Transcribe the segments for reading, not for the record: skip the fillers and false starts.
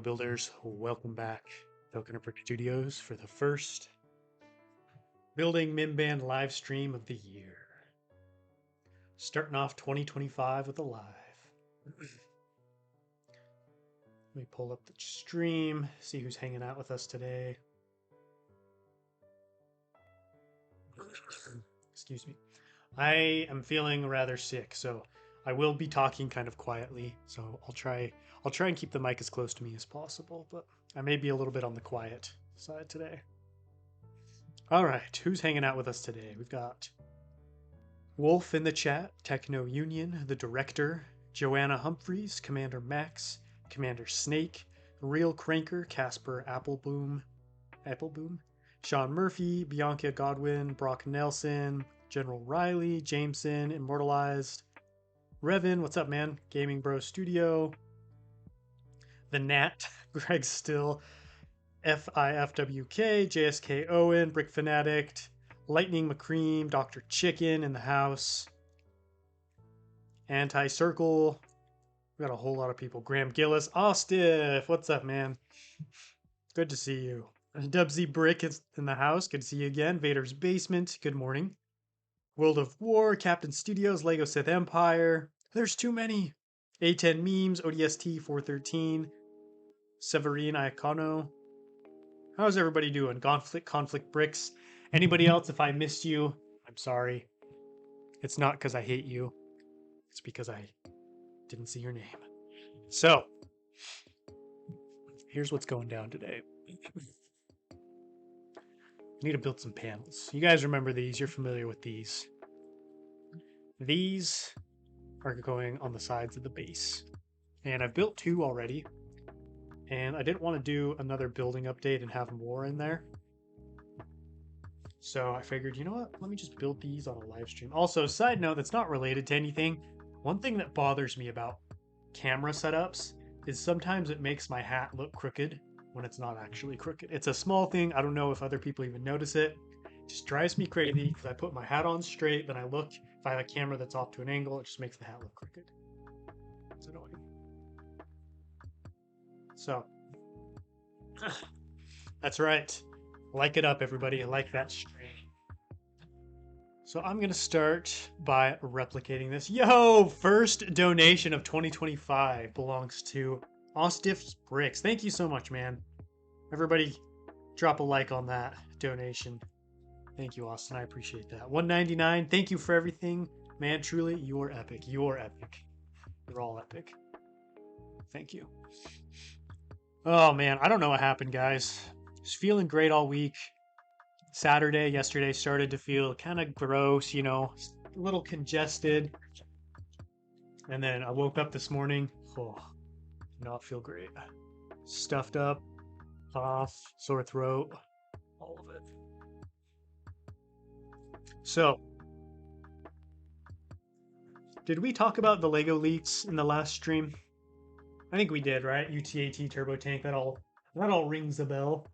Builders, welcome back to Coconut Brick Studios for the first Building Mimban live stream of the year. Starting off 2025 with a live. Let me pull up the stream, see who's hanging out with us today. Excuse me. I am feeling rather sick, so I will be talking kind of quietly. So I'll try and keep the mic as close to me as possible, but I may be a little bit on the quiet side today. All right, who's hanging out with us today? We've got Wolf in the chat, Techno Union, the director, Joanna Humphreys, Commander Max, Commander Snake, Real Cranker, Casper Appleboom, Sean Murphy, Bianca Godwin, Brock Nelson, General Riley, Jameson, Immortalized, Revin, what's up, man? Gaming Bro Studio, The Nat, Greg Still, FIFWK, JSK Owen, Brick Fanatic, Lightning McCream, Dr. Chicken in the house, Anti-Circle. We got a whole lot of people. Graham Gillis, Ostiff, what's up, man? Good to see you. Dubsy Brick is in the house. Good to see you again. Vader's Basement, good morning. World of War, Captain Studios, Lego Sith Empire. There's too many. A10 Memes, ODST 413, Severine Iacono. How's everybody doing? Conflict Bricks. Anybody else, if I missed you, I'm sorry. It's not because I hate you. It's because I didn't see your name. So, here's what's going down today. I need to build some panels. You guys remember these. You're familiar with these. These are going on the sides of the base. And I've built two already. And I didn't want to do another building update and have more in there. So I figured, you know what? Let me just build these on a live stream. Also, side note that's not related to anything. One thing that bothers me about camera setups is sometimes it makes my hat look crooked when it's not actually crooked. It's a small thing. I don't know if other people even notice it. It just drives me crazy because I put my hat on straight, then I look. If I have a camera that's off to an angle, it just makes the hat look crooked. It's annoying. So, that's right. Like it up, everybody. I like that stream. So I'm going to start by replicating this. Yo, first donation of 2025 belongs to Ostiff's Bricks. Thank you so much, man. Everybody drop a like on that donation. Thank you, Austin. I appreciate that. 199. Thank you for everything. Man, truly, you're epic. You're epic. You're all epic. Thank you. Oh, man. I don't know what happened, guys. Just feeling great all week. Saturday, yesterday, started to feel kind of gross, you know, a little congested. And then I woke up this morning. Oh, did not feel great. Stuffed up, cough, sore throat, all of it. So, did we talk about the Lego leaks in the last stream? I think we did, right? UTAT turbo tank, that all rings a bell.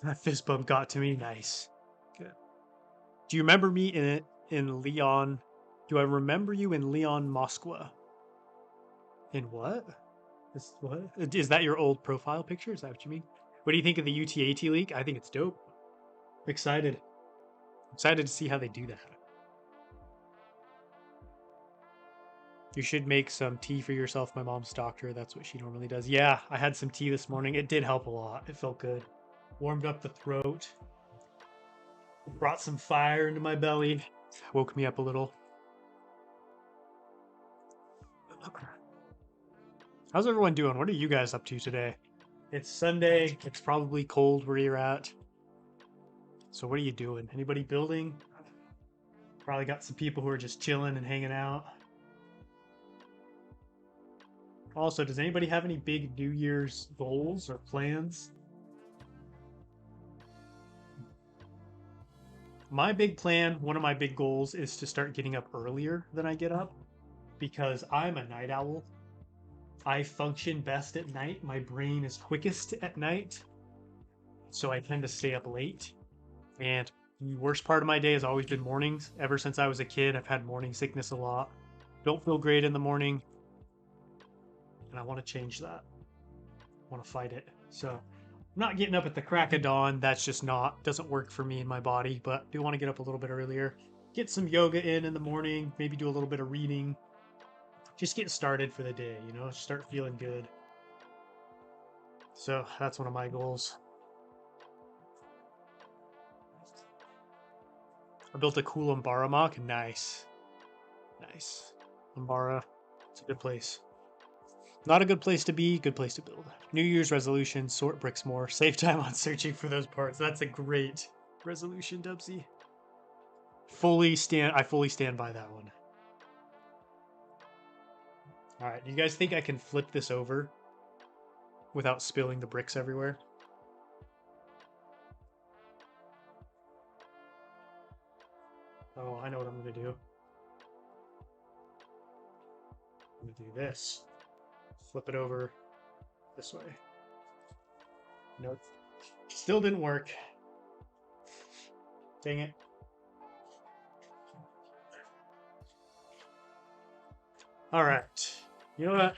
That fist bump got to me. Nice. Good. Do you remember me in Leon? Do I remember you in Leon Moskwa? In what? What? Is that your old profile picture? Is that what you mean? What do you think of the UTAT leak? I think it's dope. Excited. Excited to see how they do that. You should make some tea for yourself. My mom's doctor. That's what she normally does. Yeah, I had some tea this morning. It did help a lot. It felt good. Warmed up the throat. Brought some fire into my belly. Woke me up a little. How's everyone doing? What are you guys up to today? It's Sunday. It's probably cold where you're at. So what are you doing? Anybody building? Probably got some people who are just chilling and hanging out. Also, does anybody have any big New Year's goals or plans? My big plan, one of my big goals, is to start getting up earlier than I get up because I'm a night owl. I function best at night. My brain is quickest at night. So I tend to stay up late. And The worst part of my day has always been mornings. Ever since I was a kid, I've had morning sickness a lot. Don't feel great in the morning, and I want to change that. I want to fight it. So I'm not getting up at the crack of dawn. That's just doesn't work for me and my body, but I do want to get up a little bit earlier. Get some yoga in the morning, maybe do a little bit of reading. Just get started for the day, you know, start feeling good. So that's one of my goals. I built a cool Umbara mock. Nice. Nice. Umbara. It's a good place. Not a good place to be, good place to build. New Year's resolution, sort bricks more. Save time on searching for those parts. That's a great resolution, Dubsy. I fully stand by that one. Alright, do you guys think I can flip this over without spilling the bricks everywhere? Oh, I know what I'm gonna do. I'm gonna do this. Flip it over this way. Nope. Still didn't work. Dang it. Alright. You know what?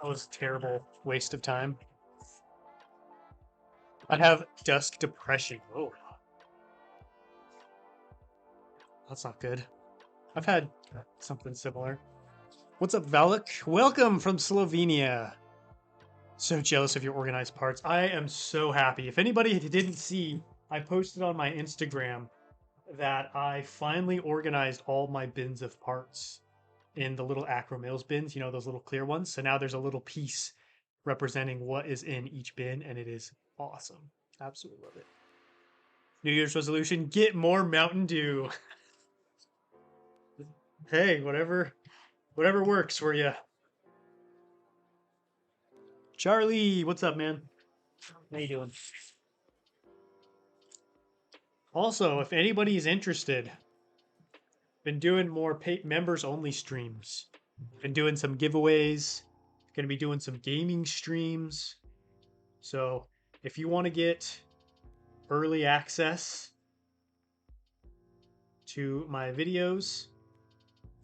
That was a terrible waste of time. I have dusk depression. Oh. That's not good. I've had something similar. What's up, Valak? Welcome from Slovenia. So jealous of your organized parts. I am so happy. If anybody didn't see, I posted on my Instagram that I finally organized all my bins of parts in the little Acromills bins, you know, those little clear ones. So now there's a little piece representing what is in each bin, and it is awesome. Absolutely love it. New Year's resolution, get more Mountain Dew. Hey, whatever works for you. Charlie, what's up, man? How you doing? Also, if anybody is interested, been doing more members only streams. Been doing some giveaways. Gonna be doing some gaming streams. So if you want to get early access to my videos,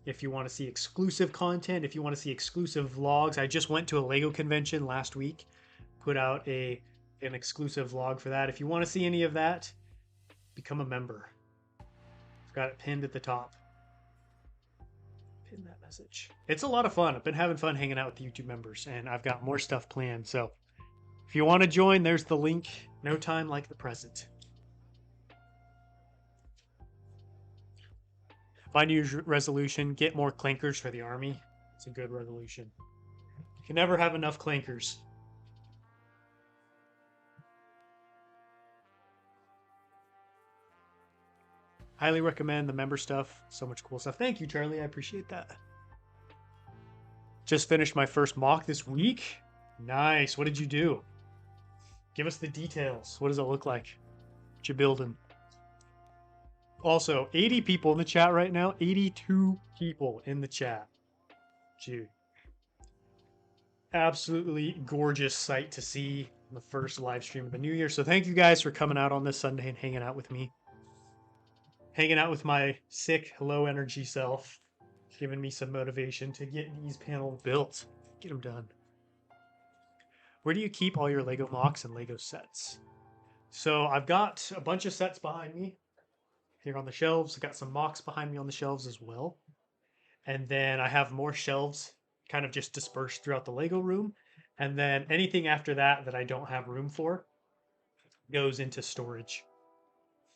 if you want to see exclusive content, if you want to see exclusive vlogs, I just went to a Lego convention last week, put out an exclusive vlog for that. If you want to see any of that, become a member. I've got it pinned at the top. Pin that message. It's a lot of fun. I've been having fun hanging out with the YouTube members, and I've got more stuff planned. So if you want to join, there's the link. No time like the present. My New Year's resolution, get more clankers for the army. It's a good resolution. You can never have enough clankers. Highly recommend the member stuff. So much cool stuff. Thank you, Charlie. I appreciate that. Just finished my first mock this week. Nice. What did you do? Give us the details. What does it look like? What you building? Also, 80 people in the chat right now. 82 people in the chat. Dude. Absolutely gorgeous sight to see the first live stream of the new year. So thank you guys for coming out on this Sunday and hanging out with me. Hanging out with my sick, low energy self. Giving me some motivation to get these panels built. Get them done. Where do you keep all your Lego mocks and Lego sets? So I've got a bunch of sets behind me here on the shelves. I've got some mocks behind me on the shelves as well. And then I have more shelves kind of just dispersed throughout the Lego room. And then anything after that that I don't have room for goes into storage.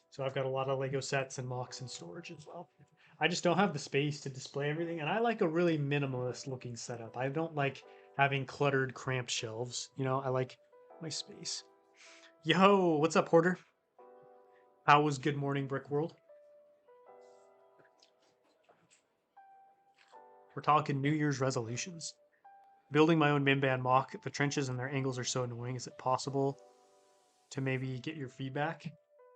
So I've got a lot of Lego sets and mocks in storage as well. I just don't have the space to display everything. And I like a really minimalist looking setup. I don't like having cluttered, cramped shelves. You know, I like my space. Yo, what's up, Porter? How was Good Morning Brick World? We're talking New Year's resolutions. Building my own Mimban mock. The trenches and their angles are so annoying. Is it possible to maybe get your feedback?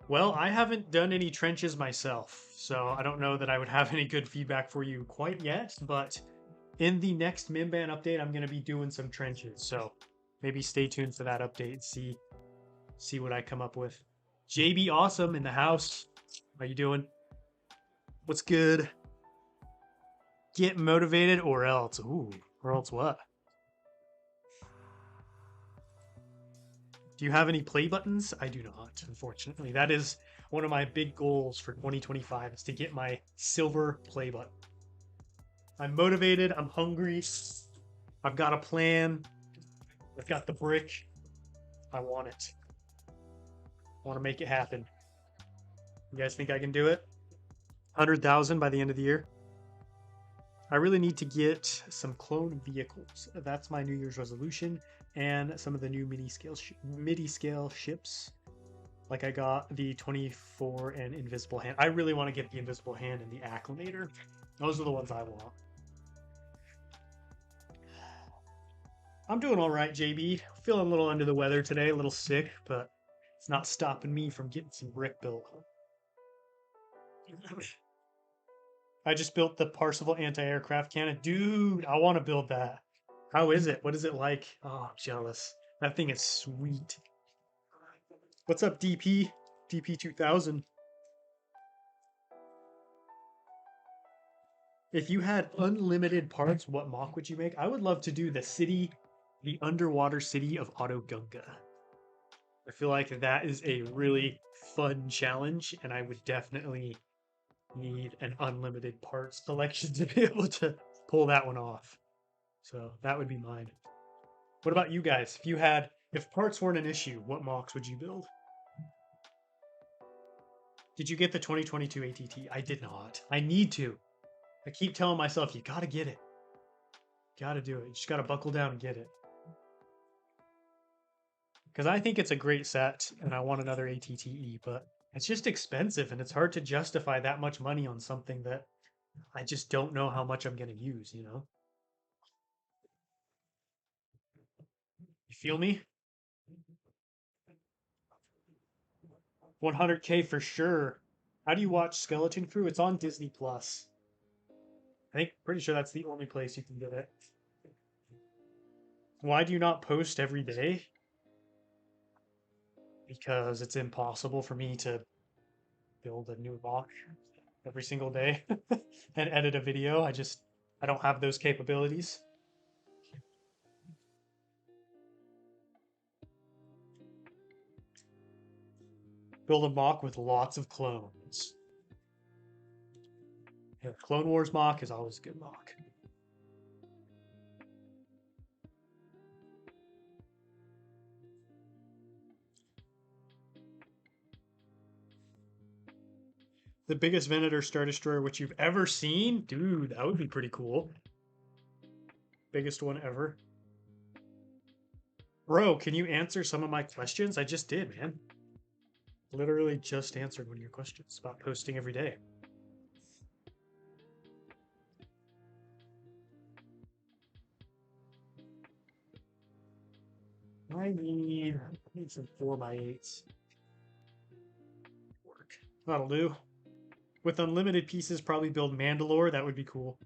Well, I haven't done any trenches myself, so I don't know that I would have any good feedback for you quite yet, but in the next Mimban update, I'm going to be doing some trenches, so maybe stay tuned for that update and see what I come up with. JB Awesome in the house. How you doing? What's good? Get motivated or else. Ooh, or else what? Do you have any play buttons? I do not, unfortunately. That is one of my big goals for 2025 is to get my silver play button. I'm motivated. I'm hungry. I've got a plan. I've got the brick. I want it. I want to make it happen. You guys think I can do it? 100,000 by the end of the year? I really need to get some clone vehicles. That's my New Year's resolution, and some of the new midi scale ships. Like I got the 24 and Invisible Hand. I really want to get the Invisible Hand and the Acclimator. Those are the ones I want. I'm doing all right, JB. Feeling a little under the weather today, a little sick, but it's not stopping me from getting some brick built. I just built the Parsifal anti-aircraft cannon. Dude, I want to build that. How is it? What is it like? Oh, I'm jealous. That thing is sweet. What's up, DP? DP 2000. If you had unlimited parts, what mock would you make? I would love to do the underwater city of Autogunga. I feel like that is a really fun challenge, and I would definitely need an unlimited parts collection to be able to pull that one off. So that would be mine. What about you guys? If parts weren't an issue, what mocks would you build? Did you get the 2022 ATT? I did not. I need to. I keep telling myself, you gotta get it. Gotta do it. You just gotta buckle down and get it. Because I think it's a great set, and I want another ATTE, but it's just expensive, and it's hard to justify that much money on something that I just don't know how much I'm going to use, you know? You feel me? 100K for sure. How do you watch Skeleton Crew? It's on Disney Plus. I think, pretty sure that's the only place you can get it. Why do you not post every day? Because it's impossible for me to build a new mock every single day and edit a video. I don't have those capabilities. Build a mock with lots of clones. Yeah, Clone Wars mock is always a good mock. The biggest Venator Star Destroyer which you've ever seen? Dude, that would be pretty cool. Biggest one ever. Bro, can you answer some of my questions? I just did, man. Literally just answered one of your questions about posting every day. I need some 4x8s. Work. That'll do. With unlimited pieces, probably build Mandalore. That would be cool.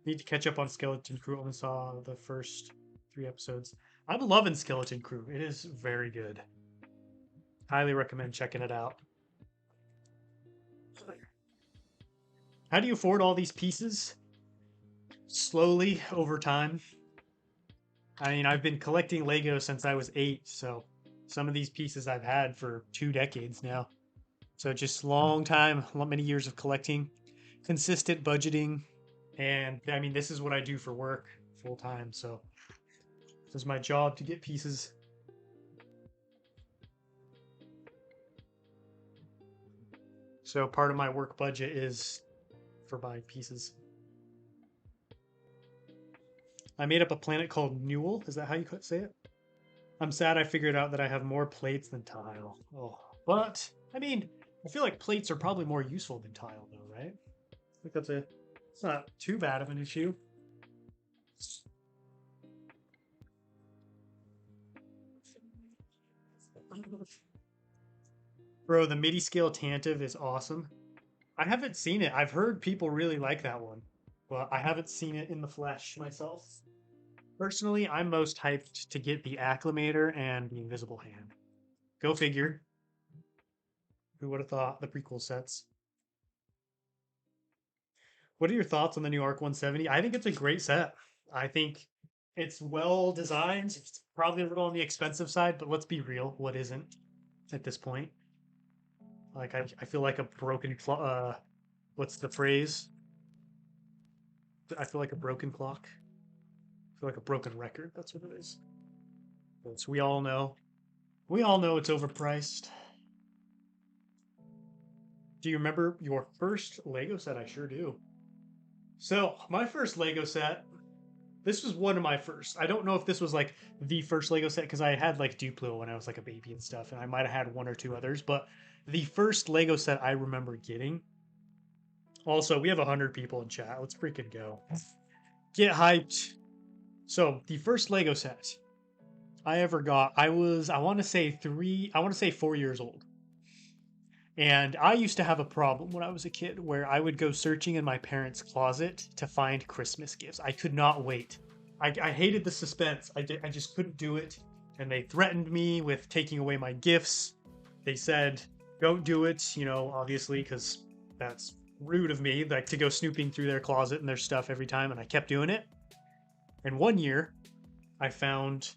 Need to catch up on Skeleton Crew. Only saw the first 3 episodes. I'm loving Skeleton Crew. It is very good. Highly recommend checking it out. How do you afford all these pieces? Slowly over time. I mean, I've been collecting Lego since I was 8, so some of these pieces I've had for 2 decades now. So just long time, many years of collecting, consistent budgeting, and I mean, this is what I do for work full time. So this is my job to get pieces. So part of my work budget is for buying pieces. I made up a planet called Newell. Is that how you say it? I'm sad I figured out that I have more plates than tile. Oh, but I mean, I feel like plates are probably more useful than tile, though, right? I think it's not too bad of an issue. Bro, the MIDI scale Tantive is awesome. I haven't seen it. I've heard people really like that one, but I haven't seen it in the flesh myself. Personally, I'm most hyped to get the Acclimator and the Invisible Hand. Go figure. Who would have thought the prequel sets? What are your thoughts on the new Arc 170? I think it's a great set. I think it's well designed. It's probably a little on the expensive side, but let's be real. What isn't at this point? Like, I feel like a broken what's the phrase? I feel like a broken clock. I feel like a broken record. That's what it is. So we all know. We all know it's overpriced. Do you remember your first Lego set? I sure do. So my first Lego set, this was one of my first. I don't know if this was like the first Lego set because I had like Duplo when I was like a baby and stuff, and I might have had one or two others, but the first Lego set I remember getting. Also, we have 100 people in chat. Let's freaking go. Get hyped. So the first Lego set I ever got, I want to say 4 years old. And I used to have a problem when I was a kid where I would go searching in my parents' closet to find Christmas gifts. I could not wait. I hated the suspense. I just couldn't do it. And they threatened me with taking away my gifts. They said, don't do it, obviously, because that's rude of me, like to go snooping through their closet and their stuff every time. And I kept doing it. And one year, I found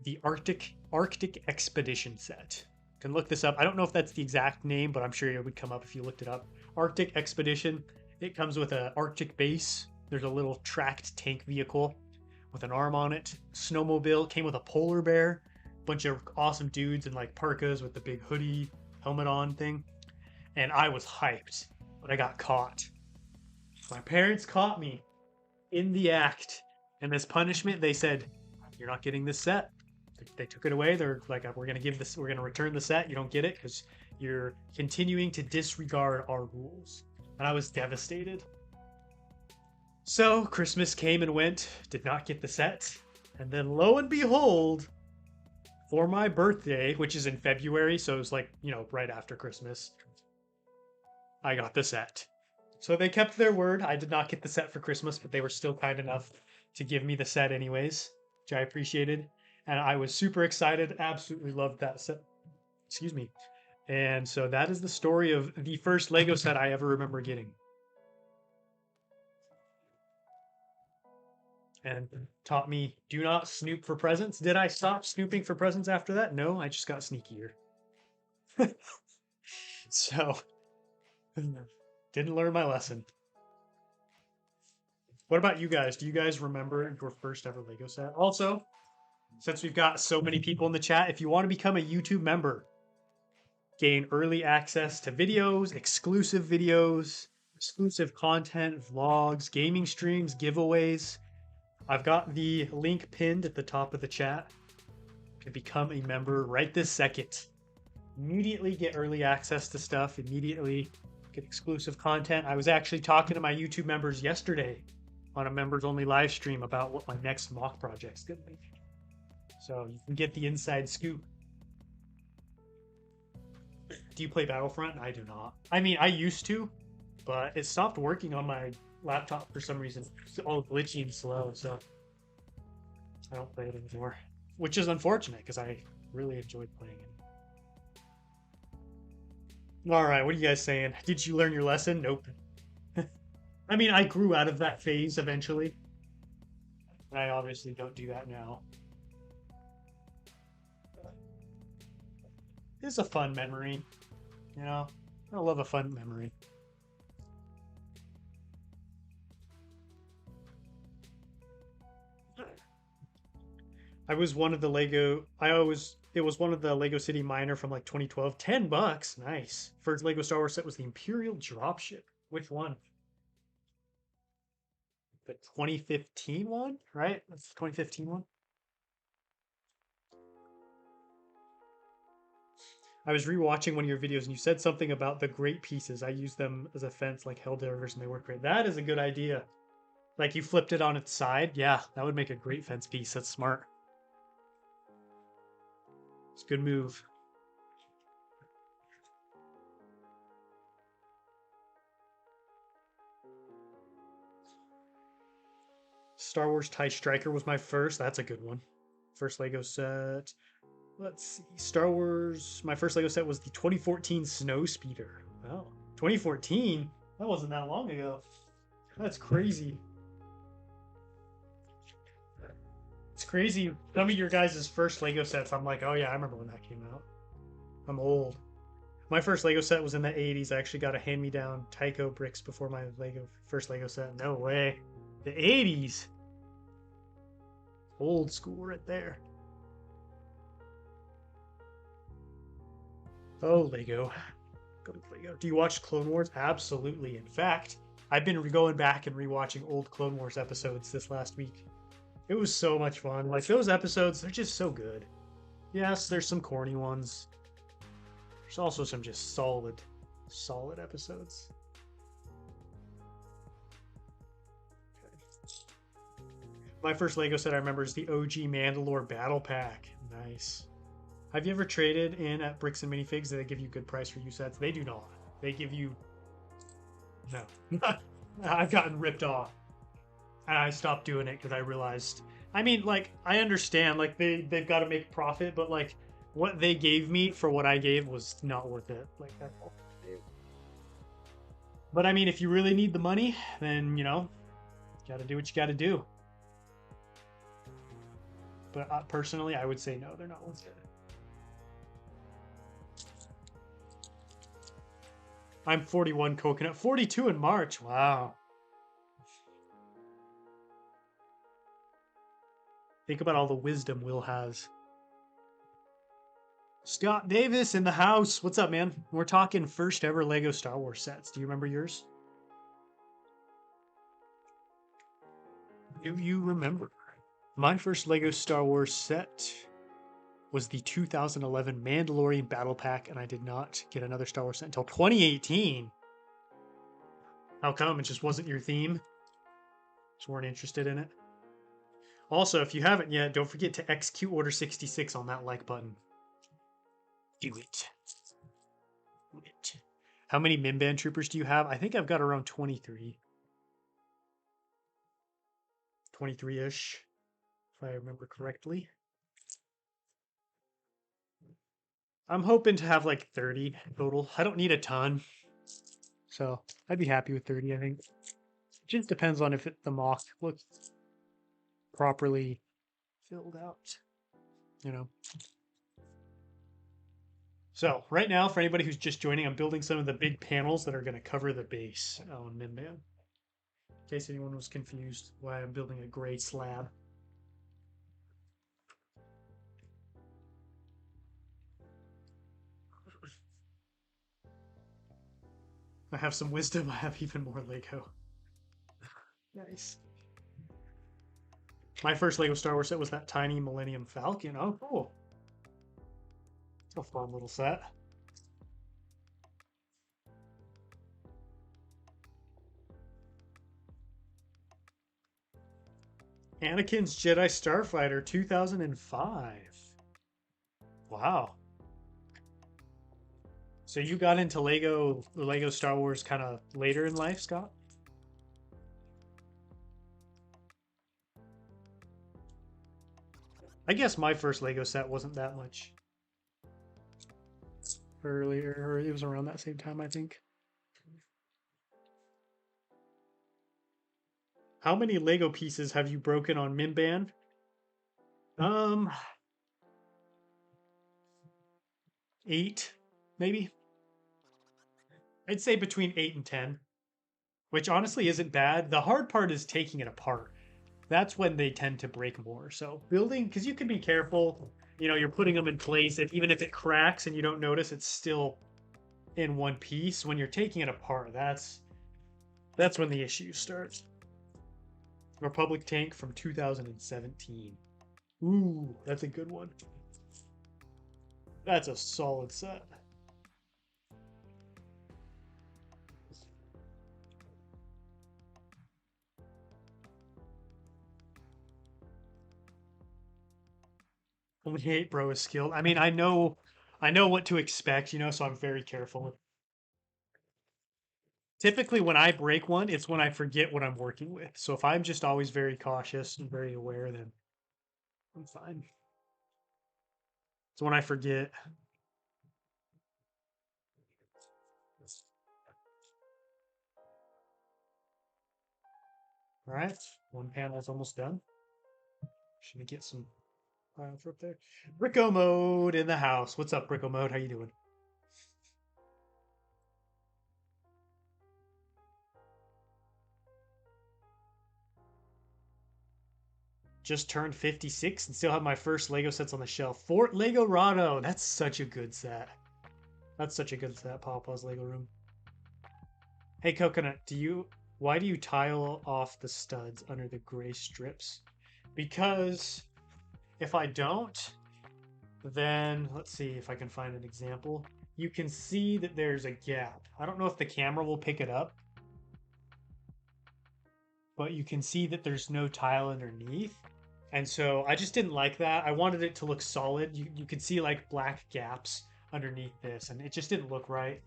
the Arctic Expedition set. You can look this up. I don't know if that's the exact name, but I'm sure it would come up if you looked it up. Arctic Expedition. It comes with an Arctic base. There's a little tracked tank vehicle with an arm on it. Snowmobile. Came with a polar bear. Bunch of awesome dudes in like parkas with the big hoodie, helmet on thing. And I was hyped, but I got caught. My parents caught me in the act. And as punishment, they said, you're not getting this set. They took it away. They're like, we're going to return the set. You don't get it because you're continuing to disregard our rules. And I was devastated. So Christmas came and went, did not get the set. And then lo and behold, for my birthday, which is in February, so it was like, right after Christmas, I got the set. So they kept their word. I did not get the set for Christmas, but they were still kind enough to give me the set anyways, which I appreciated. And I was super excited. Absolutely loved that set. Excuse me. And so that is the story of the first Lego set I ever remember getting. And taught me, do not snoop for presents. Did I stop snooping for presents after that? No, I just got sneakier. So, didn't learn my lesson. What about you guys? Do you guys remember your first ever Lego set? Also, since we've got so many people in the chat, if you want to become a YouTube member, gain early access to videos, exclusive content, vlogs, gaming streams, giveaways. I've got the link pinned at the top of the chat. You can become a member right this second. Immediately get early access to stuff, immediately get exclusive content. I was actually talking to my YouTube members yesterday on a members only live stream about what my next mock project's gonna be. So you can get the inside scoop. Do you play Battlefront? I do not. I mean, I used to, but it stopped working on my laptop for some reason. It's all glitchy and slow, so I don't play it anymore. Which is unfortunate because I really enjoyed playing it. All right, what are you guys saying? Did you learn your lesson? Nope. I mean, I grew out of that phase eventually. I obviously don't do that now. It's a fun memory, I love a fun memory. It was one of the Lego City Miner from like 2012. $10. Nice. First Lego Star Wars set was the Imperial Dropship. Which one? The 2015 one, right? That's the 2015 one. I was rewatching one of your videos and you said something about the great pieces. I use them as a fence like Helldivers and they work great. That is a good idea. Like you flipped it on its side. Yeah, that would make a great fence piece. That's smart. It's a good move. Star Wars TIE Striker was my first. That's a good one. First Lego set. Let's see. Star Wars. My first Lego set was the 2014 Snow Speeder. Wow. 2014? That wasn't that long ago. That's crazy. It's crazy. Some of your guys' first Lego sets, I'm like, oh yeah, I remember when that came out. I'm old. My first Lego set was in the 80s. I actually got a hand-me-down Tyco bricks before my first Lego set. No way. The 80s. Old school right there. Oh, Lego. Go with Lego. Do you watch Clone Wars? Absolutely. In fact, I've been going back and rewatching old Clone Wars episodes this last week. It was so much fun. Like, those episodes, they're just so good. Yes, there's some corny ones. There's also some just solid episodes. Okay. My first Lego set I remember is the OG Mandalore Battle Pack. Nice. Have you ever traded in at Bricks and Minifigs? They give you good price for you sets? They do not. They give you... No. I've gotten ripped off. And I stopped doing it because I realized... I mean, like, I understand, like, they've got to make profit, but, like, what they gave me for what I gave was not worth it. Like, that's all. But, I mean, if you really need the money, then, you know, you got to do what you got to do. But personally, I would say no, they're not worth it. I'm 41 coconut, 42 in March. Wow. Think about all the wisdom Will has. Scott Davis in the house. What's up, man? We're talking first ever Lego Star Wars sets. Do you remember yours? Do you remember? My first Lego Star Wars set was the 2011 Mandalorian Battle Pack, and I did not get another Star Wars set until 2018. How come? It just wasn't your theme? Just weren't interested in it? Also, if you haven't yet, don't forget to execute Order 66 on that like button. Do it. Do it. How many Mimban troopers do you have? I think I've got around 23. 23-ish, if I remember correctly. I'm hoping to have like 30 total. I don't need a ton. So I'd be happy with 30, I think. It just depends on if the mock looks properly filled out, you know. So right now, for anybody who's just joining, I'm building some of the big panels that are going to cover the base on Mimban. In case anyone was confused why I'm building a gray slab. I have some wisdom. I have even more Lego. Nice. My first Lego Star Wars set was that tiny Millennium Falcon. Oh, cool. It's a fun little set. Anakin's Jedi Starfighter 2005. Wow. So you got into Lego Star Wars kind of later in life, Scott? I guess my first Lego set wasn't that much earlier, or it was around that same time, I think. How many Lego pieces have you broken on Mimban? 8, maybe. I'd say between 8 and 10, which honestly isn't bad. The hard part is taking it apart. That's when they tend to break more. So building, because you can be careful, you know, you're putting them in place, and even if it cracks and you don't notice, it's still in one piece. When you're taking it apart, that's when the issue starts. Republic tank from 2017. Ooh, that's a good one. That's a solid set. Only 8 bro is skilled. I mean, I know what to expect, you know, so I'm very careful. Typically when I break one, it's when I forget what I'm working with. So if I'm just always very cautious and very aware, then I'm fine. It's when I forget. All right, one panel is almost done. Should we get some piles up there? Bricko mode in the house. What's up, Bricko mode? How you doing? Just turned 56 and still have my first Lego sets on the shelf. Fort Lego Rado. That's such a good set. That's such a good set. Papa's Lego room. Hey, Coconut, why do you tile off the studs under the gray strips? Because if I don't, then let's see if I can find an example. You can see that there's a gap. I don't know if the camera will pick it up, but you can see that there's no tile underneath. And so I just didn't like that. I wanted it to look solid. You could see like black gaps underneath this, and it just didn't look right.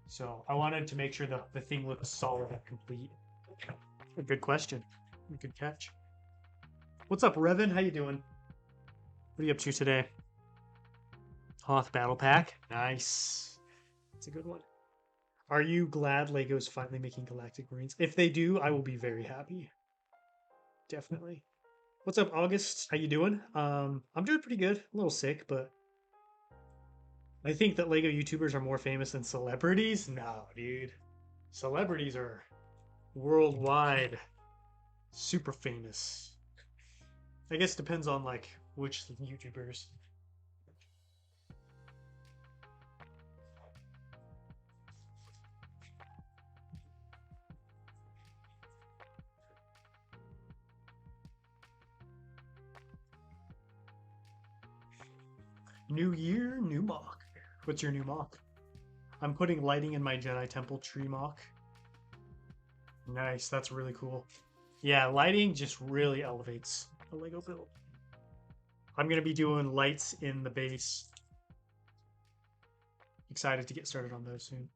So I wanted to make sure the thing looked solid and complete. A good question. Good catch. What's up, Revan? How you doing? What are you up to today? Hoth Battle Pack. Nice. That's a good one. Are you glad Lego's finally making Galactic Marines? If they do, I will be very happy. Definitely. What's up, August? How you doing? I'm doing pretty good. A little sick, but I think that Lego YouTubers are more famous than celebrities. No, dude. Celebrities are worldwide super famous. I guess it depends on like which YouTubers. New year, new mock. What's your new mock? I'm putting lighting in my Jedi Temple tree mock. Nice, that's really cool. Yeah, lighting just really elevates a Lego build. I'm going to be doing lights in the base. Excited to get started on those soon.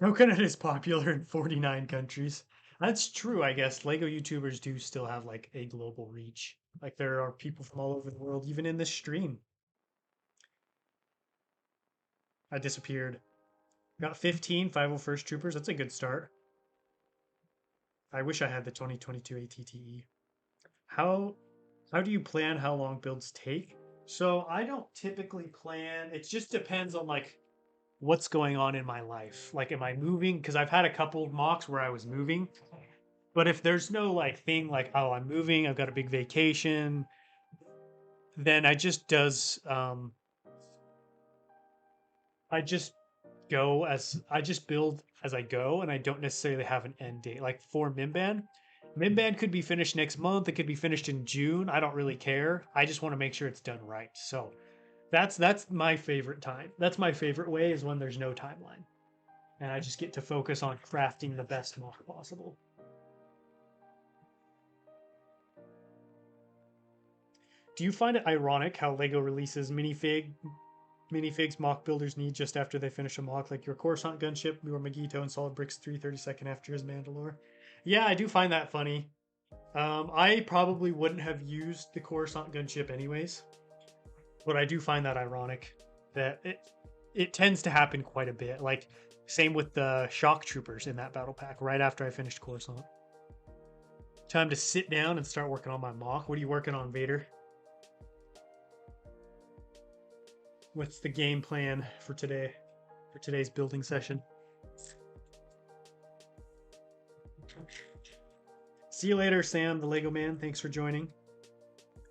Coconut is popular in 49 countries. That's true, I guess. Lego YouTubers do still have like a global reach. Like there are people from all over the world, even in this stream. I disappeared. Got 15 501st Troopers. That's a good start. I wish I had the 2022 ATTE. How do you plan how long builds take? So I don't typically plan. It just depends on like what's going on in my life. Like, am I moving? Because I've had a couple of mocks where I was moving. But if there's no like thing like, oh, I'm moving, I've got a big vacation, then I just I just I just build as I go, and I don't necessarily have an end date. Like for Mimban could be finished next month. It could be finished in June. I don't really care. I just want to make sure it's done right. So that's my favorite time. That's my favorite way is when there's no timeline, and I just get to focus on crafting the best mock possible. Do you find it ironic how Lego releases minifigs mock builders need just after they finish a mock, like your Coruscant gunship, your Magito, and Solid Bricks 3/32 after his Mandalore? Yeah, I do find that funny. I probably wouldn't have used the Coruscant gunship anyways, but I do find that ironic that it tends to happen quite a bit. Like same with the shock troopers in that battle pack right after I finished Coruscant. Time to sit down and start working on my mock. What are you working on, Vader? What's the game plan for today, for today's building session? See you later, Sam, the Lego man. Thanks for joining.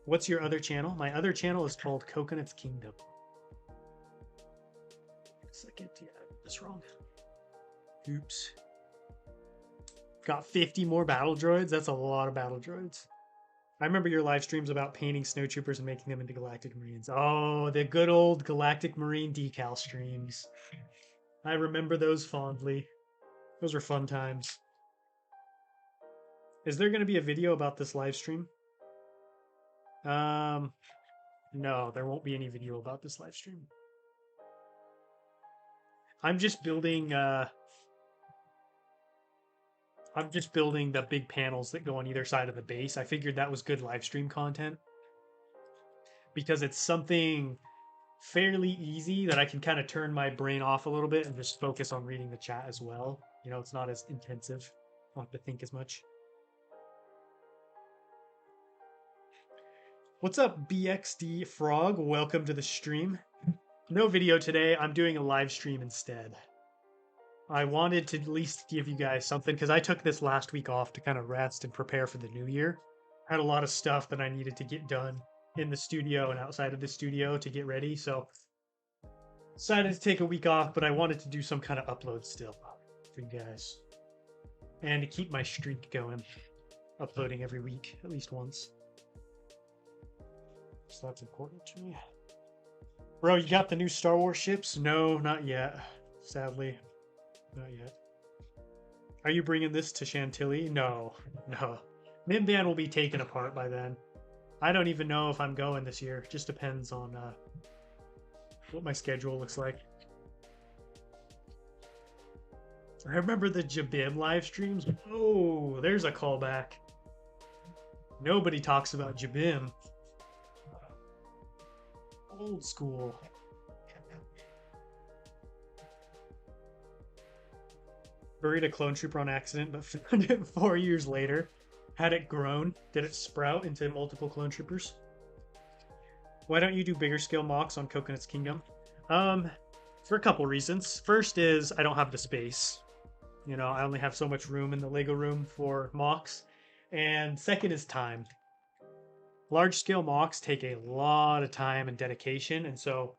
What's your other channel? My other channel is called Coconut's Kingdom. Second, yeah, I got this wrong. Oops. Got 50 more battle droids? That's a lot of battle droids. I remember your live streams about painting snowtroopers and making them into Galactic Marines. Oh, the good old Galactic Marine decal streams. I remember those fondly. Those were fun times. Is there going to be a video about this live stream? No, there won't be any video about this live stream. I'm just building the big panels that go on either side of the base. I figured that was good live stream content. because it's something fairly easy that I can kind of turn my brain off a little bit and just focus on reading the chat as well. You know, it's not as intensive. I don't have to think as much. What's up, BXD Frog? Welcome to the stream. No video today. I'm doing a live stream instead. I wanted to at least give you guys something because I took this last week off to kind of rest and prepare for the new year. I had a lot of stuff that I needed to get done in the studio and outside of the studio to get ready. So decided to take a week off, but I wanted to do some kind of upload still for you guys. And to keep my streak going, uploading every week, at least once. So that's important to me. Bro, you got the new Star Wars ships? No, not yet. Sadly, not yet. Are you bringing this to Chantilly? No, no. Mimban will be taken apart by then. I don't even know if I'm going this year. It just depends on what my schedule looks like. I remember the Jabim live streams. Oh, there's a callback. Nobody talks about Jabim. Old school. Buried a clone trooper on accident, but found it 4 years later. Had it grown? Did it sprout into multiple clone troopers? Why don't you do bigger scale mocks on Coconut's Kingdom? For a couple reasons. First is I don't have the space. You know, I only have so much room in the Lego room for mocks. And second is time. Large scale mocks take a lot of time and dedication, and so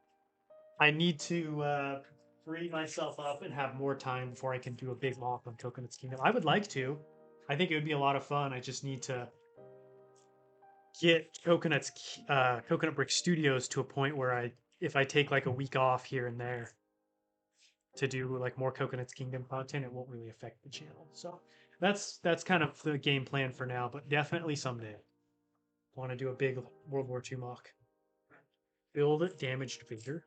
I need to free myself up and have more time before I can do a big mock on Coconut's Kingdom. I would like to. I think it would be a lot of fun. I just need to get Coconut Brick Studios to a point where if I take like a week off here and there to do like more Coconut's Kingdom content, it won't really affect the channel. So that's kind of the game plan for now, but definitely someday. Want to do a big World War II mock. Build damaged Vader.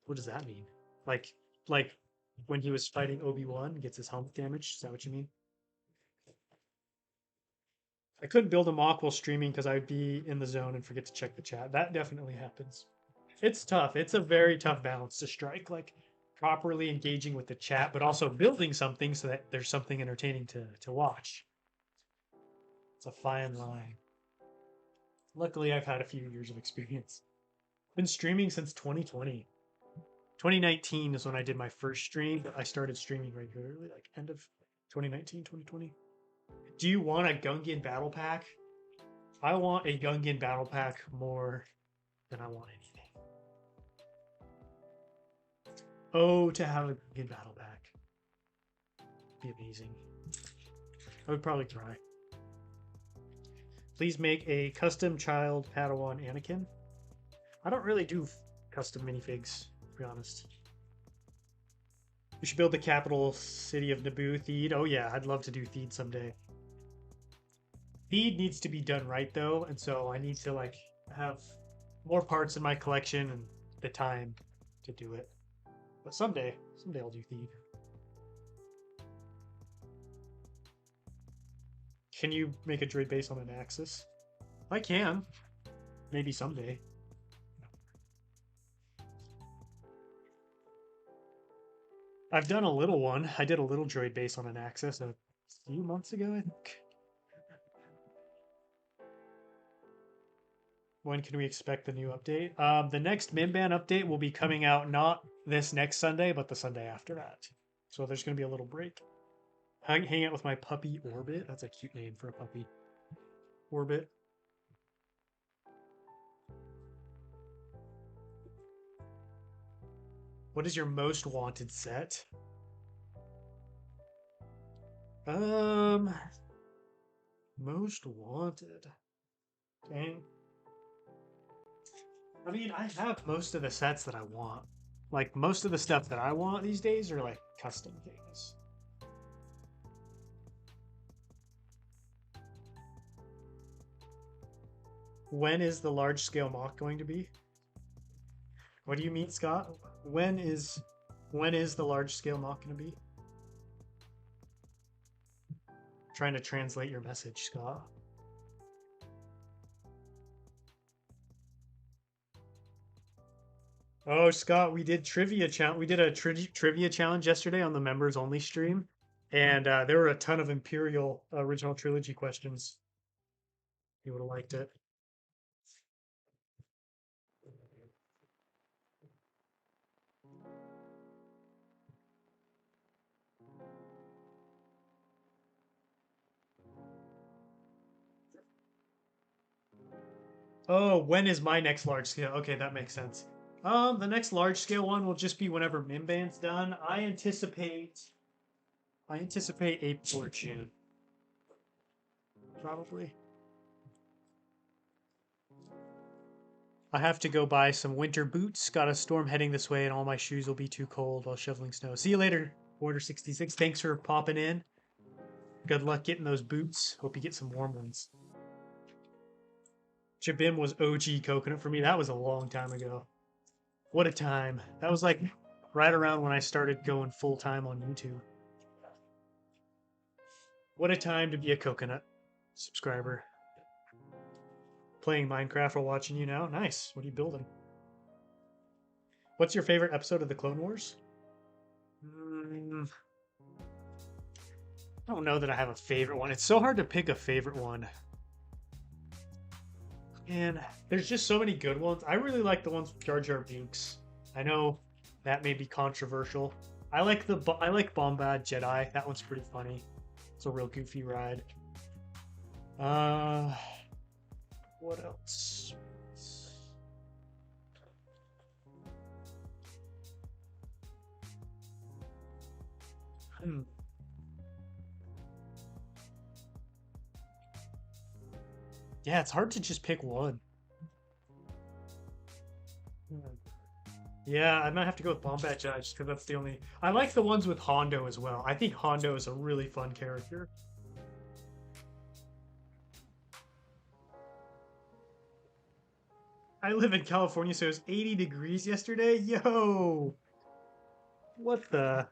What does that mean? Like when he was fighting Obi-Wan, gets his helmet damaged? Is that what you mean? I couldn't build a mock while streaming because I'd be in the zone and forget to check the chat. That definitely happens. It's tough. It's a very tough balance to strike. Like properly engaging with the chat, but also building something so that there's something entertaining to watch. It's a fine line. Luckily, I've had a few years of experience. Been streaming since 2020. 2019 is when I did my first stream, but I started streaming regularly, like end of 2019, 2020. Do you want a Gungan battle pack? I want a Gungan battle pack more than I want anything. Oh, to have a Gungan battle pack. Be amazing. I would probably try. Please make a custom child Padawan Anakin. I don't really do custom minifigs, to be honest. We should build the capital city of Naboo, Theed. Oh yeah, I'd love to do Theed someday. Theed needs to be done right though, and so I need to like have more parts in my collection and the time to do it. But someday I'll do Theed. Can you make a droid base on an axis? I can. Maybe someday. I've done a little one. I did a little droid base on an axis a few months ago, I think. When can we expect the new update? The next Mimban update will be coming out not this next Sunday, but the Sunday after that. So there's going to be a little break. Hang out with my puppy Orbit. That's a cute name for a puppy. Orbit. What is your most wanted set? Most wanted. Dang. I mean, I have most of the sets that I want. Like, most of the stuff that I want these days are, like, custom things. When is the large-scale mock going to be? What do you mean, Scott? When is the large-scale mock going to be? Trying to translate your message, Scott. Oh, Scott, we did We did a trivia challenge yesterday on the members only stream, and there were a ton of Imperial original trilogy questions. You would have liked it. Oh, when is my next large scale? Okay, that makes sense. The next large scale one will just be whenever Mimban's done. I anticipate April or June, probably. I have to go buy some winter boots. Got a storm heading this way, and all my shoes will be too cold while shoveling snow. See you later, Order 66. Thanks for popping in. Good luck getting those boots. Hope you get some warm ones. Jabim was OG coconut for me. That was a long time ago. What a time. That was like right around when I started going full time on YouTube. What a time to be a coconut subscriber. Playing Minecraft while watching you now. Nice. What are you building? What's your favorite episode of the Clone Wars? I don't know that I have a favorite one. It's so hard to pick a favorite one. And there's just so many good ones. I really like the ones with Jar Jar Binks. I know that may be controversial. I like Bombad Jedi. That one's pretty funny. It's a real goofy ride. What else? Yeah, it's hard to just pick one. Yeah, I might have to go with Bombad Jedi just because that's the only. I like the ones with Hondo as well. I think Hondo is a really fun character. I live in California, so it was 80 degrees yesterday. Yo, what the?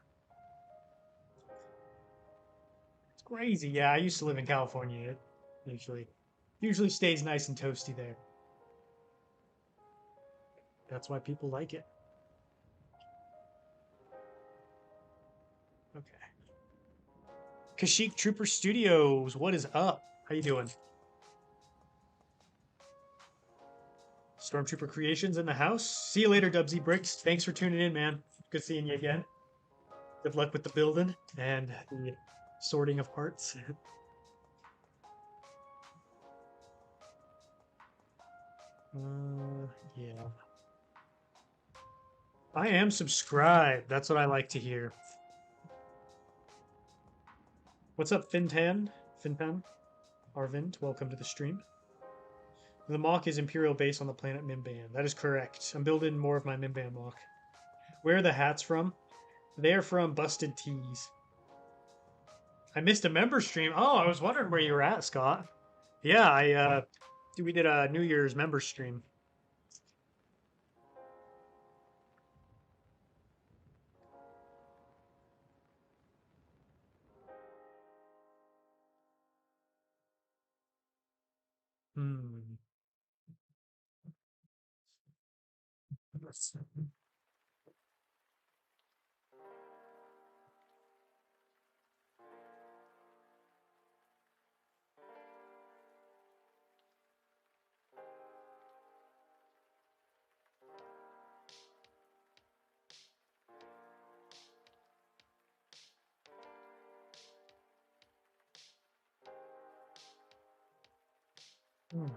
It's crazy. Yeah, I used to live in California. It usually stays nice and toasty there. That's why people like it. Okay. Kashyyyk Trooper Studios, what is up? How you doing? Stormtrooper Creations in the house. See you later, Dubsy Bricks. Thanks for tuning in, man. Good seeing you again. Good luck with the building and the sorting of parts. Yeah. I am subscribed. That's what I like to hear. What's up, Fintan? Fintan? Arvind, welcome to the stream. The Mach is Imperial base on the planet Mimban. That is correct. I'm building more of my Mimban Mach. Where are the hats from? They're from Busted Tees. I missed a member stream. Oh, I was wondering where you were at, Scott. Yeah, we did a New Year's member stream. Hmm. Hmm.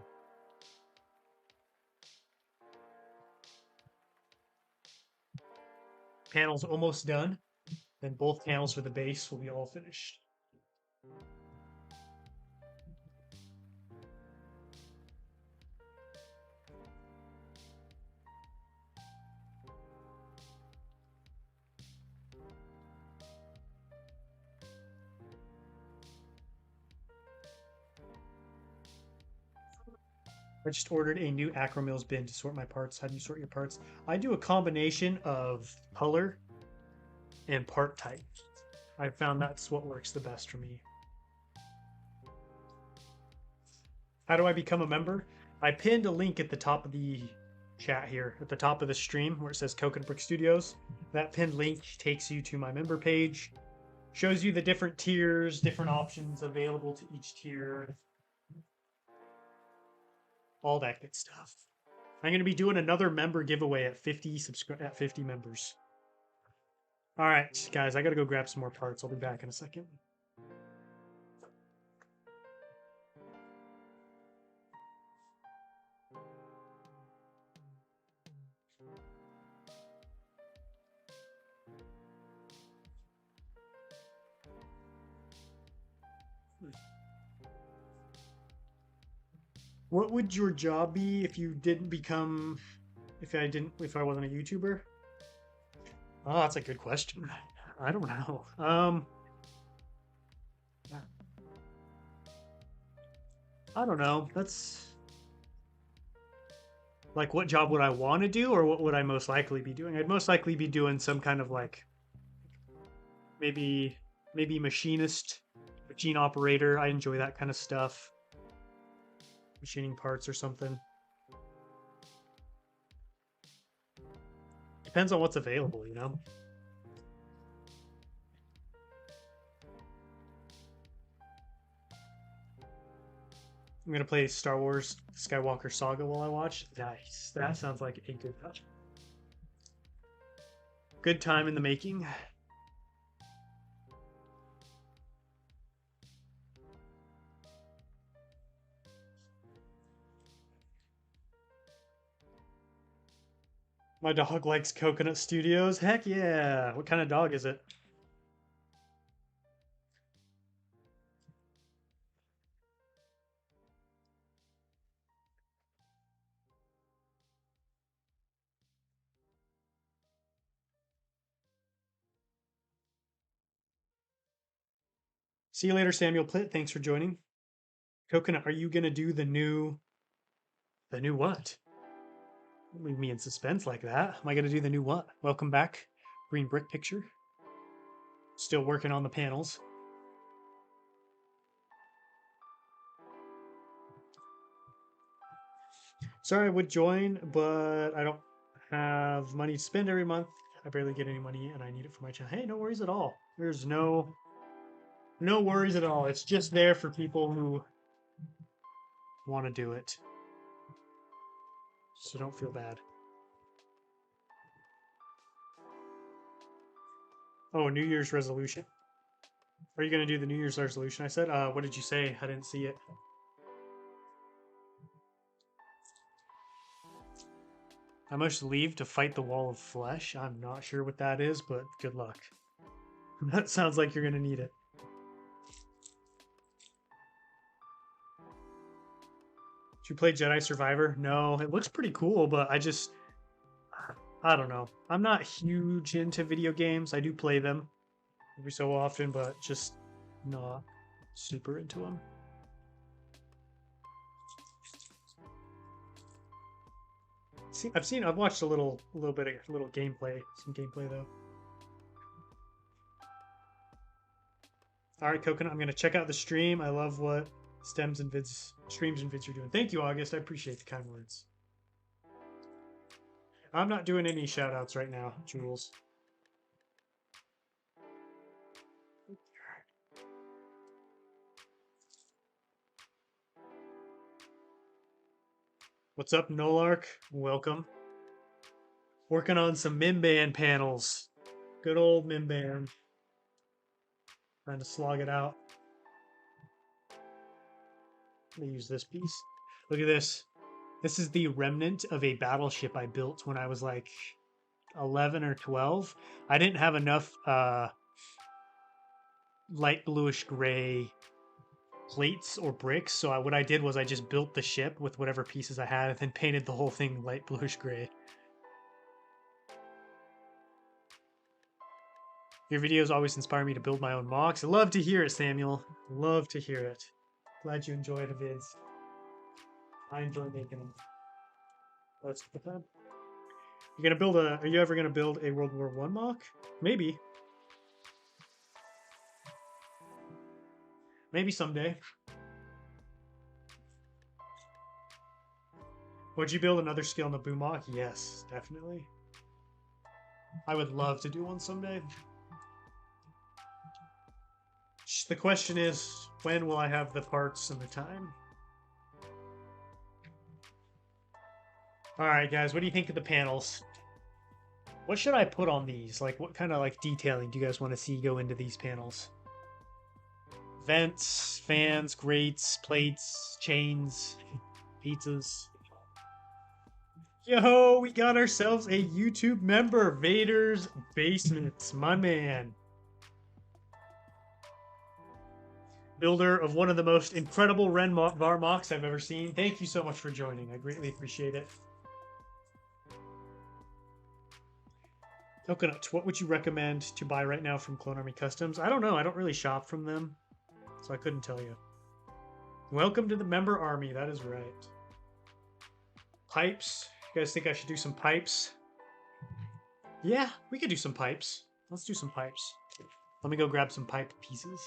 Panel's almost done. Then both panels for the base will be all finished. I just ordered a new Acromills bin to sort my parts. How do you sort your parts? I do a combination of color and part type. I found that's what works the best for me. How do I become a member? I pinned a link at the top of the chat here at the top of the stream where it says Coconut Brick Studios. That pinned link takes you to my member page, shows you the different tiers, different options available to each tier, all that good stuff. I'm going to be doing another member giveaway at 50 members. All right, guys, I got to go grab some more parts. I'll be back in a second. What would your job be if you didn't become, if I wasn't a YouTuber? Oh, that's a good question. I don't know. I don't know. That's like, what job would I want to do, or what would I most likely be doing? I'd most likely be doing some kind of like maybe machinist, machine operator. I enjoy that kind of stuff. Machining parts or something. Depends on what's available, you know? I'm gonna play Star Wars Skywalker Saga while I watch. Nice. That sounds like a good time in the making. My dog likes Coconut Studios. Heck yeah. What kind of dog is it? See you later, Samuel Plitt. Thanks for joining. Coconut, are you gonna do the new what? Don't leave me in suspense like that. Am I gonna do the new what? Welcome back. Green brick picture. Still working on the panels. Sorry, I would join, but I don't have money to spend every month. I barely get any money, and I need it for my channel. Hey, no worries at all. There's no worries at all. It's just there for people who want to do it. So don't feel bad. Oh, New Year's resolution. Are you going to do the New Year's resolution? I said, what did you say? I didn't see it. I must leave to fight the wall of flesh. I'm not sure what that is, but good luck. That sounds like you're going to need it. Did you play Jedi Survivor? No, it looks pretty cool, but I don't know. I'm not huge into video games. I do play them every so often, but just not super into them. See, I've watched a little bit of gameplay, some gameplay though. All right, Coconut, I'm gonna check out the stream. I love what streams and vids you're doing. Thank you, August. I appreciate the kind words. I'm not doing any shout outs right now, Jules. What's up, Nolark? Welcome. Working on some Mimban panels. Good old Mimban. Trying to slog it out. Let me use this piece. Look at this. This is the remnant of a battleship I built when I was like 11 or 12. I didn't have enough light bluish gray plates or bricks, so what I did was I just built the ship with whatever pieces I had and then painted the whole thing light bluish gray. Your videos always inspire me to build my own mocks. I love to hear it, Samuel. Love to hear it. Glad you enjoy the vids. I enjoy making them. Let's put that. Are you ever gonna build a World War I mock? Maybe. Maybe someday. Would you build another skill in the Boomok? Yes, definitely. I would love to do one someday. The question is, when will I have the parts and the time? All right, guys, what do you think of the panels? What should I put on these? Like, what kind of like detailing do you guys want to see go into these panels? Vents, fans, grates, plates, chains, pizzas. Yo, we got ourselves a YouTube member, Vader's Basements, my man. Builder of one of the most incredible Var mocks I've ever seen. Thank you so much for joining. I greatly appreciate it. Coconut, what would you recommend to buy right now from Clone Army Customs? I don't know. I don't really shop from them, so I couldn't tell you. Welcome to the member army. That is right. Pipes. You guys think I should do some pipes? Yeah, we could do some pipes. Let's do some pipes. Let me go grab some pipe pieces.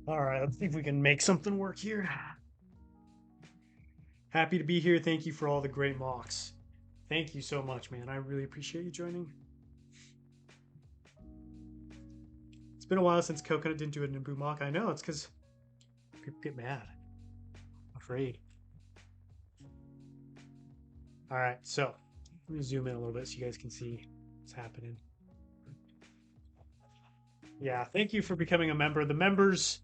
All right, let's see if we can make something work here. Happy to be here. Thank you for all the great mocks. Thank you so much, man. I really appreciate you joining. It's been a while since Coconut didn't do a Naboo mock. I know, it's because people get mad. I'm afraid. All right, so let me zoom in a little bit so you guys can see what's happening. Yeah, thank you for becoming a member. The members,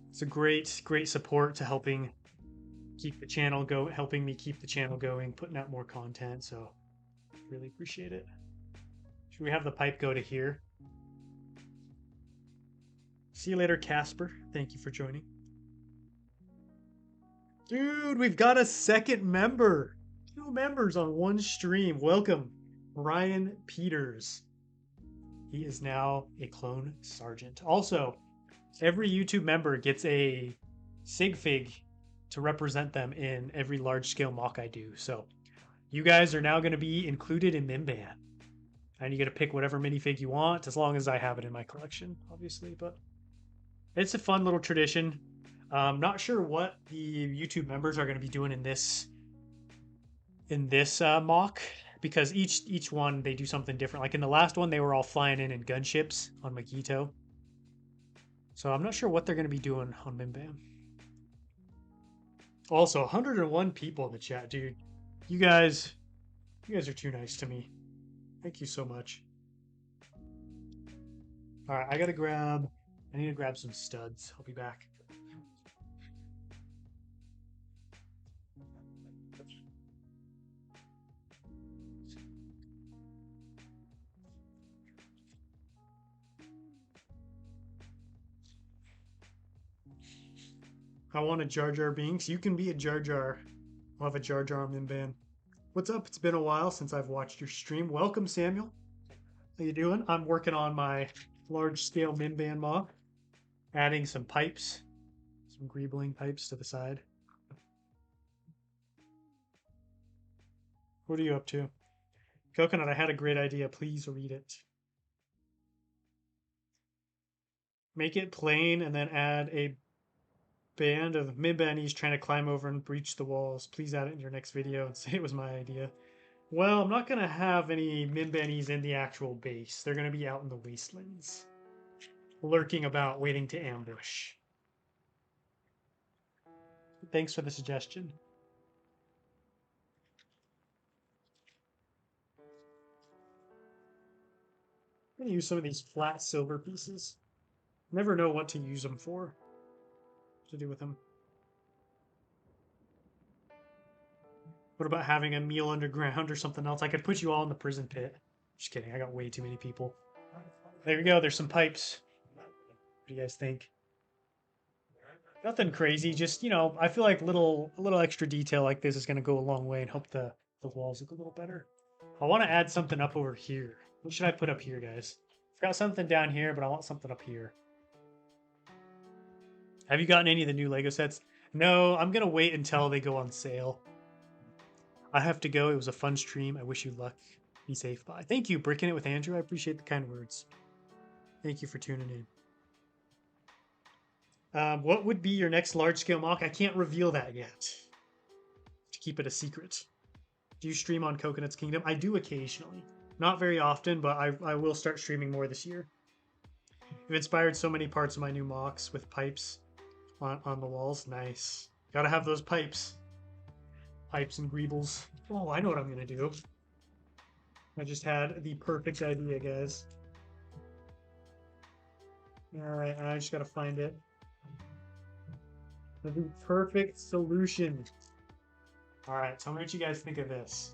it's a great support to helping keep the channel helping me keep the channel going, putting out more content. So really appreciate it. Should we have the pipe go to here? See you later, Casper. Thank you for joining. Dude, we've got a second member. 2 members on one stream. Welcome, Ryan Peters. He is now a clone sergeant. Also, every YouTube member gets a sig fig to represent them in every large scale mock I do. So you guys are now going to be included in Mimban. And you get to pick whatever minifig you want, as long as I have it in my collection, obviously. But it's a fun little tradition. Not sure what the YouTube members are going to be doing in this mock, because each one they do something different. Like in the last one, they were all flying in gunships on Magito. So I'm not sure what they're going to be doing on Mimban. Also, 101 people in the chat, dude. You guys are too nice to me. Thank you so much. All right, I need to grab some studs. I'll be back. I want a Jar Jar Binks. You can be a Jar Jar. I'll have a Jar Jar on Mimban. What's up? It's been a while since I've watched your stream. Welcome, Samuel. How you doing? I'm working on my large-scale Mimban mock, adding some pipes, some greebling pipes to the side. What are you up to? Coconut, I had a great idea. Please read it. Make it plain and then add a band of Mimbanese trying to climb over and breach the walls. Please add it in your next video and say it was my idea. Well, I'm not going to have any Mimbanese in the actual base. They're going to be out in the wastelands, lurking about, waiting to ambush. Thanks for the suggestion. I'm gonna use some of these flat silver pieces. Never know what to use them for. What to do with them. What about having a meal underground or something else? I could put you all in the prison pit. Just kidding. I got way too many people. There we go. There's some pipes. What do you guys think? Nothing crazy. Just, you know, I feel like a little extra detail like this is going to go a long way and help the walls look a little better. I want to add something up over here. What should I put up here, guys? I've got something down here, but I want something up here. Have you gotten any of the new Lego sets? No, I'm going to wait until they go on sale. I have to go. It was a fun stream. I wish you luck. Be safe. Bye. Thank you, Bricking It with Andrew. I appreciate the kind words. Thank you for tuning in. What would be your next large-scale mock? I can't reveal that yet. To keep it a secret. Do you stream on Coconut's Kingdom? I do occasionally. Not very often, but I will start streaming more this year. You've inspired so many parts of my new mocks with pipes on the walls. Nice. Gotta have those pipes. Pipes and greebles. Oh, I know what I'm gonna do. I just had the perfect idea, guys. Alright, I just gotta find it. The perfect solution. Alright, tell me what you guys think of this.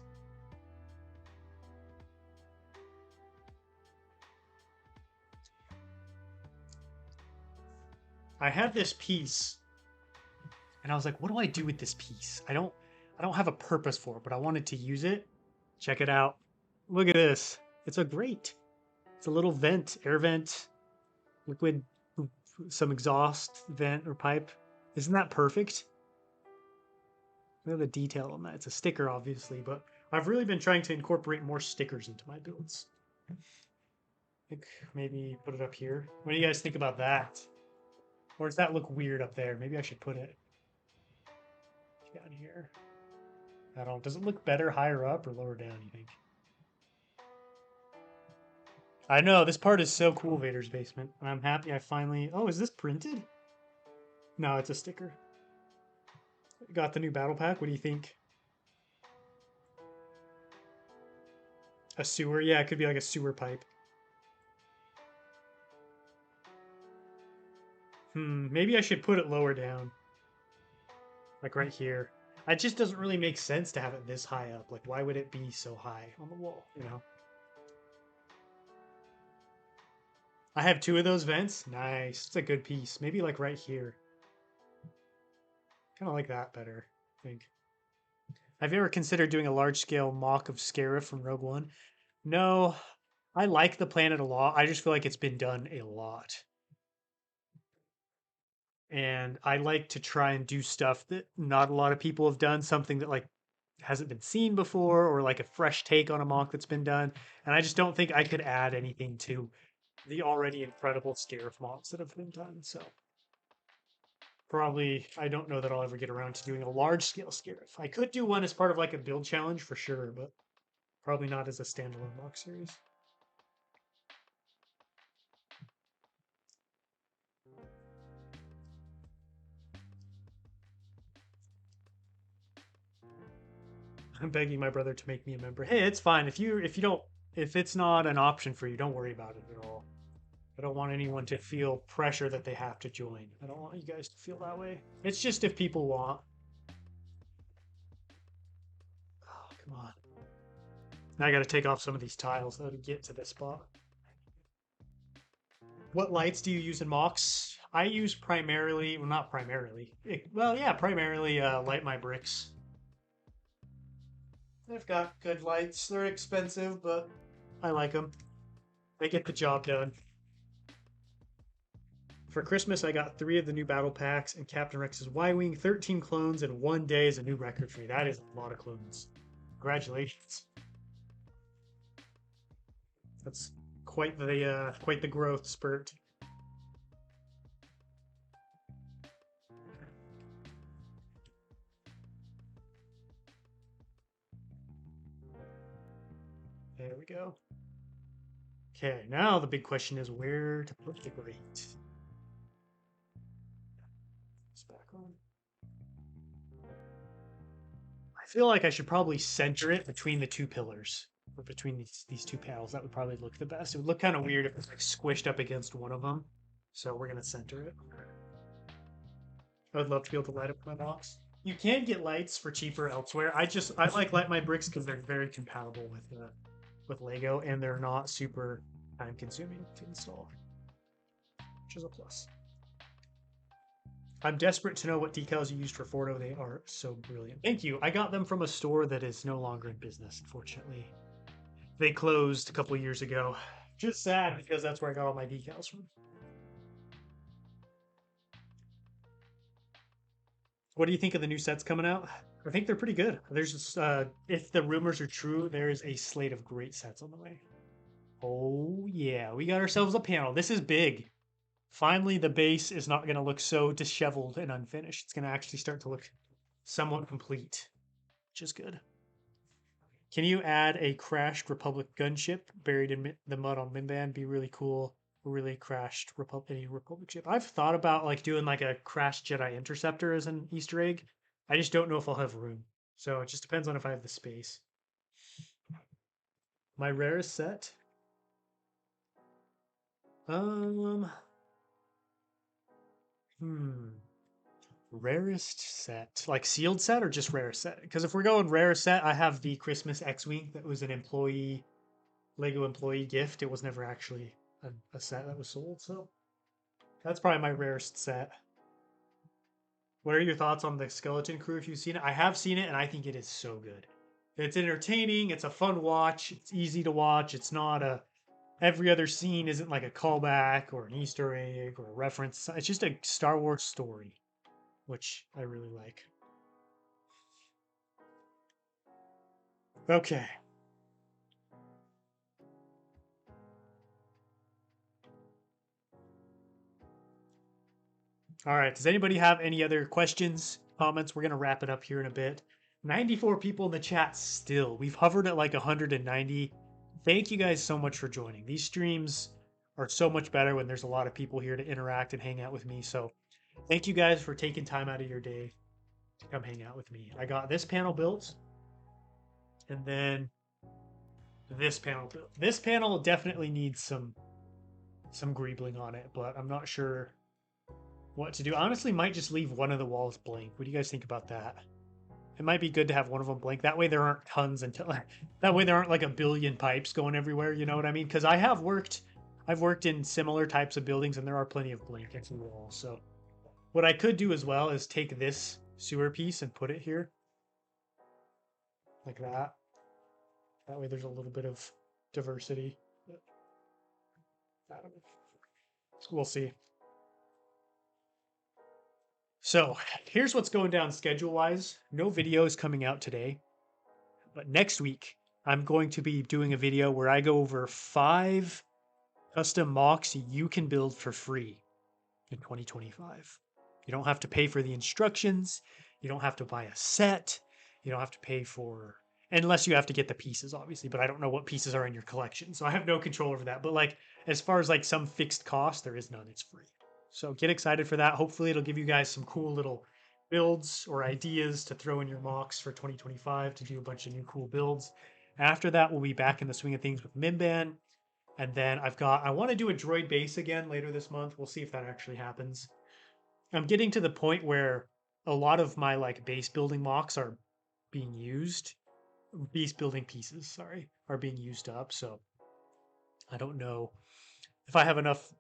I had this piece, and I was like, what do I do with this piece? I don't have a purpose for it, but I wanted to use it. Check it out. Look at this. It's a grate. It's a little vent, air vent, liquid, some exhaust vent or pipe. Isn't that perfect? Look at the detail on that. It's a sticker, obviously, but I've really been trying to incorporate more stickers into my builds. I think maybe put it up here. What do you guys think about that? Or does that look weird up there? Maybe I should put it down here. I don't. Does it look better higher up or lower down, you think? I know, this part is so cool, Vader's Basement. And I'm happy I finally... Oh, is this printed? No, it's a sticker. Got the new battle pack. What do you think? A sewer? Yeah, it could be like a sewer pipe. Maybe I should put it lower down. Like right here. It just doesn't really make sense to have it this high up. Like, why would it be so high on the wall, you know? I have two of those vents. Nice. It's a good piece. Maybe like right here. Kind of like that better, I think. Have you ever considered doing a large-scale mock of Scarif from Rogue One? No, I like the planet a lot. I just feel like it's been done a lot. And I like to try and do stuff that not a lot of people have done, something that like hasn't been seen before, or like a fresh take on a mock that's been done. And I just don't think I could add anything to the already incredible Scarif mocks that have been done. So probably, I don't know that I'll ever get around to doing a large scale Scarif. I could do one as part of like a build challenge for sure, but probably not as a standalone mock series. I'm begging my brother to make me a member. Hey, it's fine. If it's not an option for you, don't worry about it at all. I don't want anyone to feel pressure that they have to join. I don't want you guys to feel that way. It's just if people want. Oh, come on. Now I gotta take off some of these tiles though to get to this spot. What lights do you use in mocks? I use primarily, well, not primarily. Well, yeah, primarily light my bricks. They've got good lights. They're expensive, but I like them. They get the job done. For Christmas, I got 3 of the new battle packs and Captain Rex's Y-Wing, 13 clones in 1 day is a new record for me. That is a lot of clones. Congratulations. That's quite the growth spurt. There we go. Okay, now the big question is where to put the grate. It's back on. I feel like I should probably center it between the 2 pillars. or between these two panels, that would probably look the best. It would look kind of weird if it's like squished up against one of them. So we're gonna center it. I would love to be able to light up my box. You can get lights for cheaper elsewhere. I like light my bricks because they're very compatible with Lego and they're not super time consuming to install, which is a plus. I'm desperate to know what decals you used for Fordo. They are so brilliant. Thank you. I got them from a store that is no longer in business, unfortunately. They closed a couple years ago. Just sad because that's where I got all my decals from. What do you think of the new sets coming out? I think they're pretty good. There's if the rumors are true, there is a slate of great sets on the way. Oh yeah, we got ourselves a panel. This is big. Finally, the base is not going to look so disheveled and unfinished. It's going to actually start to look somewhat complete, which is good. Can you add a crashed Republic gunship buried in the mud on Mimban? Be really cool. Really crashed Republic ship. I've thought about like doing like a crashed Jedi interceptor as an Easter egg. I just don't know if I'll have room. So it just depends on if I have the space. My rarest set. Um. Rarest set, like sealed set or just rarest set? Because if we're going rarest set, I have the Christmas X-wing that was an Lego employee gift. It was never actually a set that was sold, so that's probably my rarest set. What are your thoughts on the Skeleton Crew if you've seen it? I have seen it, and I think it is so good. It's entertaining. It's a fun watch. It's easy to watch. It's not a every other scene isn't like a callback or an Easter egg or a reference. It's just a Star Wars story, which I really like. Okay. All right. Does anybody have any other questions, comments? We're going to wrap it up here in a bit. 94 people in the chat still. We've hovered at like 190. Thank you guys so much for joining. These streams are so much better when there's a lot of people here to interact and hang out with me. So thank you guys for taking time out of your day to come hang out with me. I got this panel built and then this panel built. This panel definitely needs some greebling on it, but I'm not sure what to do. I honestly might just leave one of the walls blank. What do you guys think about that? It might be good to have one of them blank. That way there aren't tons until that way there aren't like a billion pipes going everywhere. You know what I mean? Because I've worked in similar types of buildings and there are plenty of blankets in the walls. So what I could do as well is take this sewer piece and put it here like that. That way there's a little bit of diversity. I don't know. We'll see. So here's what's going down schedule-wise. No videos coming out today, but next week I'm going to be doing a video where I go over 5 custom mocks you can build for free in 2025. You don't have to pay for the instructions. You don't have to buy a set. You don't have to pay for, unless you have to get the pieces, obviously, but I don't know what pieces are in your collection, so I have no control over that. But like, as far as like some fixed cost, there is none. It's free. So get excited for that. Hopefully it'll give you guys some cool little builds or ideas to throw in your mocks for 2025 to do a bunch of new cool builds. After that, we'll be back in the swing of things with Mimban. And then I want to do a droid base again later this month. We'll see if that actually happens. I'm getting to the point where a lot of my like base building mocks are being used. Base building pieces, sorry, are being used up. So I don't know if I have enough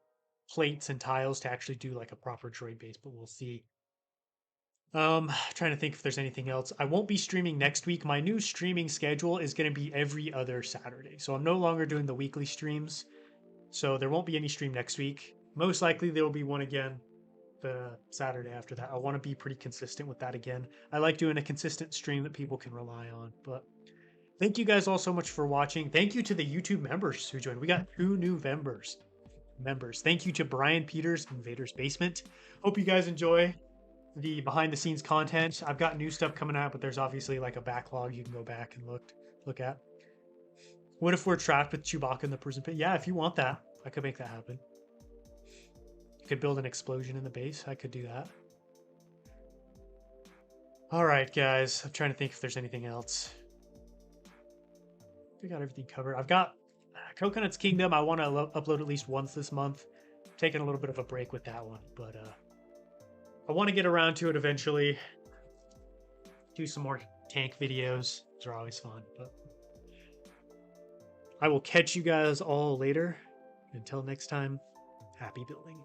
plates and tiles to actually do like a proper droid base, but we'll see. Trying to think if there's anything else. I won't be streaming next week. My new streaming schedule is going to be every other Saturday. So I'm no longer doing the weekly streams. So there won't be any stream next week. Most likely there will be one again the Saturday after that. I want to be pretty consistent with that again. I like doing a consistent stream that people can rely on. But thank you guys all so much for watching. Thank you to the YouTube members who joined. We got 2 new members. Thank you to Brian Peters, Invader's Basement. Hope you guys enjoy the behind the scenes content. I've got new stuff coming out, but there's obviously like a backlog you can go back and look at. What if we're trapped with Chewbacca in the prison pit? Yeah, if you want that, I could make that happen. You could build an explosion in the base. I could do that. All right, guys. I'm trying to think if there's anything else. I got everything covered. I've got Coconut's Kingdom. I want to upload at least once this month. Taking a little bit of a break with that one, but I want to get around to it eventually. Do some more tank videos. Those are always fun. But I will catch you guys all later. Until next time, happy building.